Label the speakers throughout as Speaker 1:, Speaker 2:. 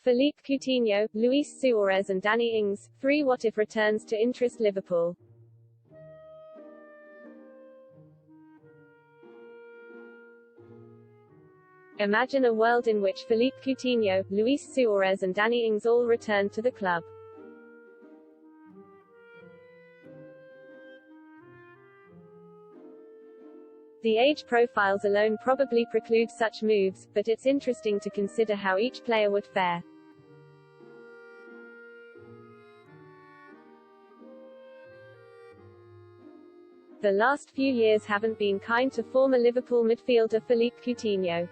Speaker 1: Philippe Coutinho, Luis Suárez and Danny Ings. 3. What if returns to interest Liverpool? Imagine a world in which Philippe Coutinho, Luis Suárez and Danny Ings all return to the club. The age profiles alone probably preclude such moves, but it's interesting to consider how each player would fare. The last few years haven't been kind to former Liverpool midfielder Philippe Coutinho.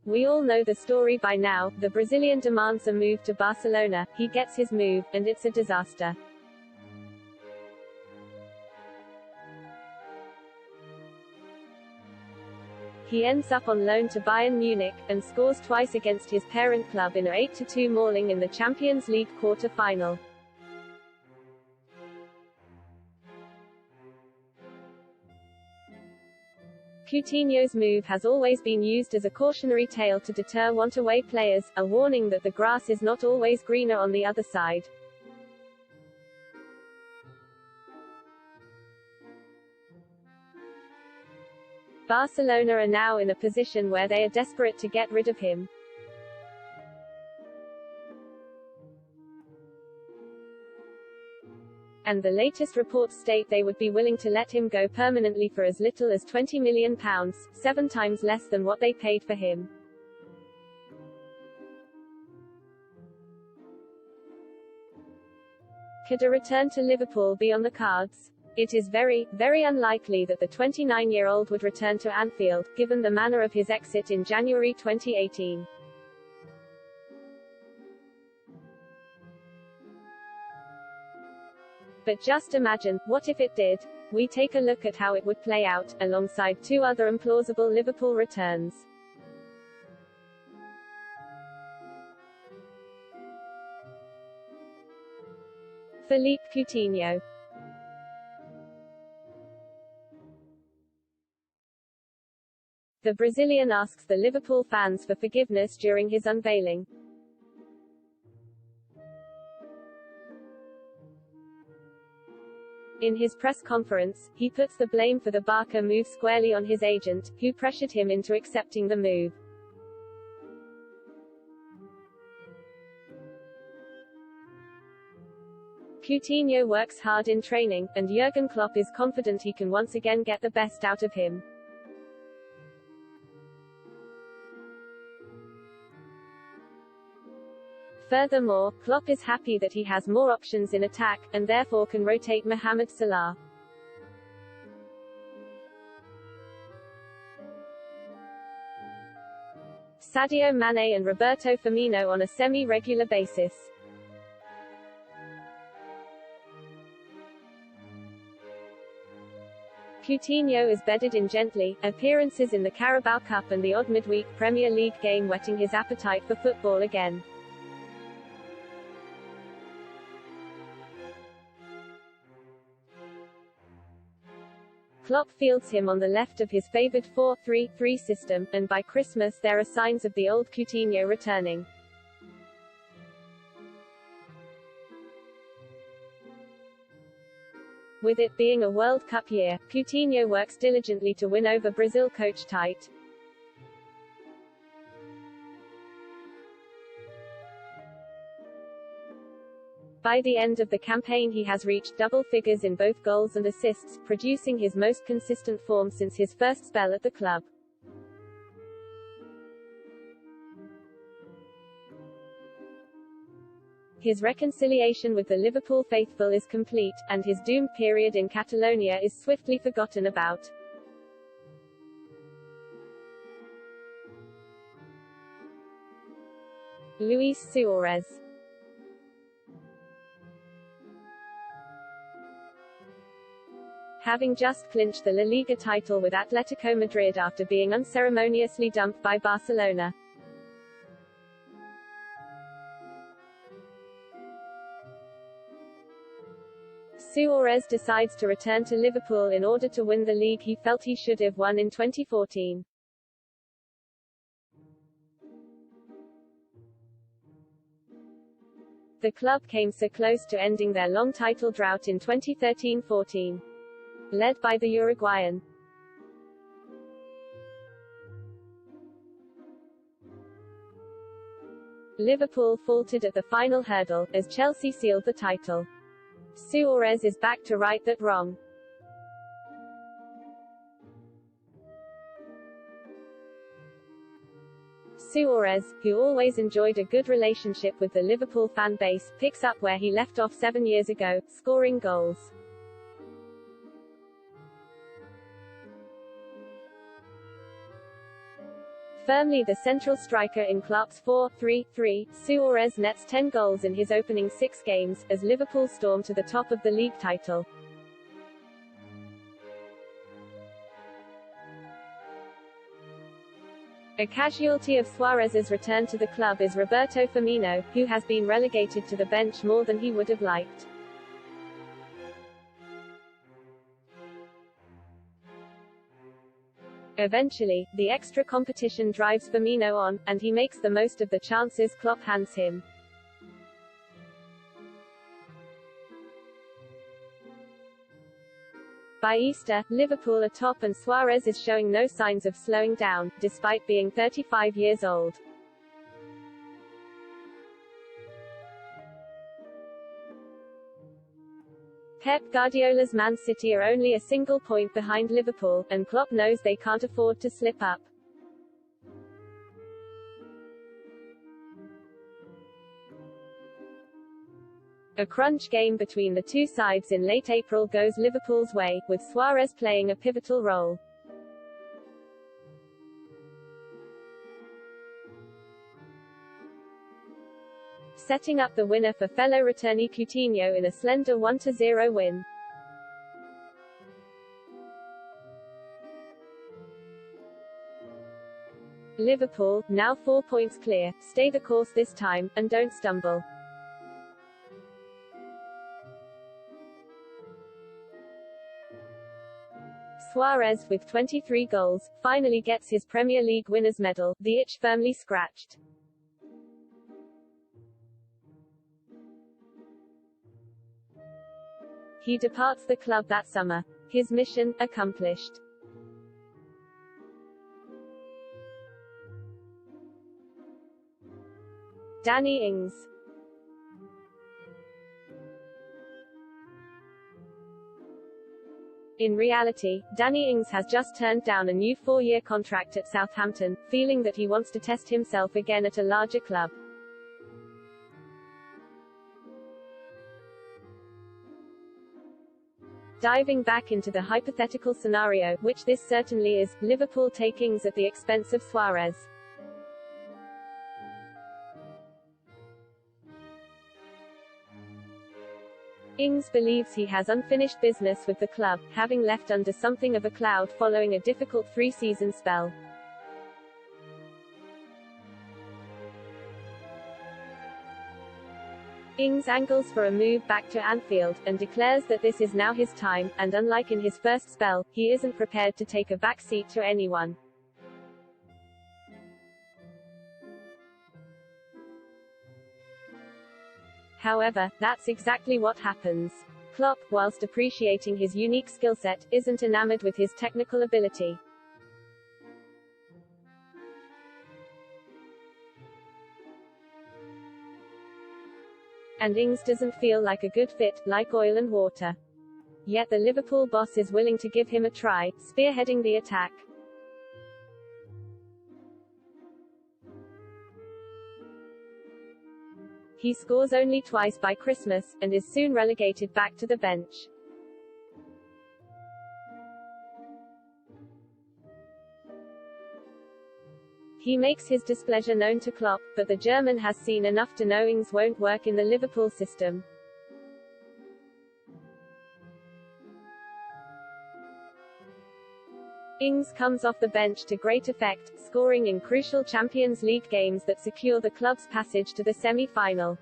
Speaker 1: We all know the story by now. The Brazilian demands a move to Barcelona, he gets his move, and it's a disaster. He ends up on loan to Bayern Munich, and scores twice against his parent club in a 8-2 mauling in the Champions League quarter-final. Coutinho's move has always been used as a cautionary tale to deter want-away players, a warning that the grass is not always greener on the other side. Barcelona are now in a position where they are desperate to get rid of him. And the latest reports state they would be willing to let him go permanently for as little as £20 million, 7 times less than what they paid for him. Could a return to Liverpool be on the cards? It is very, very unlikely that the 29-year-old would return to Anfield, given the manner of his exit in January 2018. But just imagine, what if it did? We take a look at how it would play out, alongside 2 other implausible Liverpool returns. Philippe Coutinho. The Brazilian asks the Liverpool fans for forgiveness during his unveiling. In his press conference, he puts the blame for the Barca move squarely on his agent, who pressured him into accepting the move. Coutinho works hard in training, and Jurgen Klopp is confident he can once again get the best out of him. Furthermore, Klopp is happy that he has more options in attack, and therefore can rotate Mohamed Salah. Sadio Mane and Roberto Firmino on a semi-regular basis. Coutinho is bedded in gently, appearances in the Carabao Cup and the odd midweek Premier League game whetting his appetite for football again. Klopp fields him on the left of his favoured 4-3-3 system, and by Christmas there are signs of the old Coutinho returning. With it being a World Cup year, Coutinho works diligently to win over Brazil coach Tite. By the end of the campaign he has reached double figures in both goals and assists, producing his most consistent form since his first spell at the club. His reconciliation with the Liverpool faithful is complete, and his doomed period in Catalonia is swiftly forgotten about. Luis Suárez. Having just clinched the La Liga title with Atletico Madrid after being unceremoniously dumped by Barcelona. Suárez decides to return to Liverpool in order to win the league he felt he should have won in 2014. The club came so close to ending their long title drought in 2013-14. Led by the Uruguayan, Liverpool faltered at the final hurdle, as Chelsea sealed the title. Suárez is back to right that wrong. Suárez, who always enjoyed a good relationship with the Liverpool fan base, picks up where he left off 7 years ago, scoring goals. Firmly the central striker in Klopp's 4-3-3, Suárez nets 10 goals in his opening 6 games, as Liverpool storm to the top of the league title. A casualty of Suárez's return to the club is Roberto Firmino, who has been relegated to the bench more than he would have liked. Eventually, the extra competition drives Firmino on, and he makes the most of the chances Klopp hands him. By Easter, Liverpool are top and Suárez is showing no signs of slowing down, despite being 35 years old. Pep Guardiola's Man City are only a single point behind Liverpool, and Klopp knows they can't afford to slip up. A crunch game between the two sides in late April goes Liverpool's way, with Suárez playing a pivotal role. Setting up the winner for fellow returnee Coutinho in a slender 1-0 win. Liverpool, now 4 points clear, stay the course this time, and don't stumble. Suárez, with 23 goals, finally gets his Premier League winners' medal, the itch firmly scratched. He departs the club that summer. His mission, accomplished. Danny Ings. In reality, Danny Ings has just turned down a new 4-year contract at Southampton, feeling that he wants to test himself again at a larger club. Diving back into the hypothetical scenario, which this certainly is, Liverpool take Ings at the expense of Suárez. Ings believes he has unfinished business with the club, having left under something of a cloud following a difficult 3-season spell. Ings angles for a move back to Anfield, and declares that this is now his time, and unlike in his first spell, he isn't prepared to take a back seat to anyone. However, that's exactly what happens. Klopp, whilst appreciating his unique skill set, isn't enamored with his technical ability. And Ings doesn't feel like a good fit, like oil and water. Yet the Liverpool boss is willing to give him a try, spearheading the attack. He scores only twice by Christmas, and is soon relegated back to the bench. He makes his displeasure known to Klopp, but the German has seen enough to know Ings won't work in the Liverpool system. Ings comes off the bench to great effect, scoring in crucial Champions League games that secure the club's passage to the semi-final.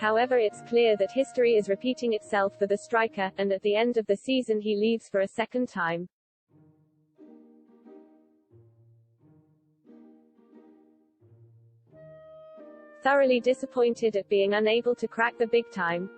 Speaker 1: However, it's clear that history is repeating itself for the striker, and at the end of the season he leaves for a second time. Thoroughly disappointed at being unable to crack the big time,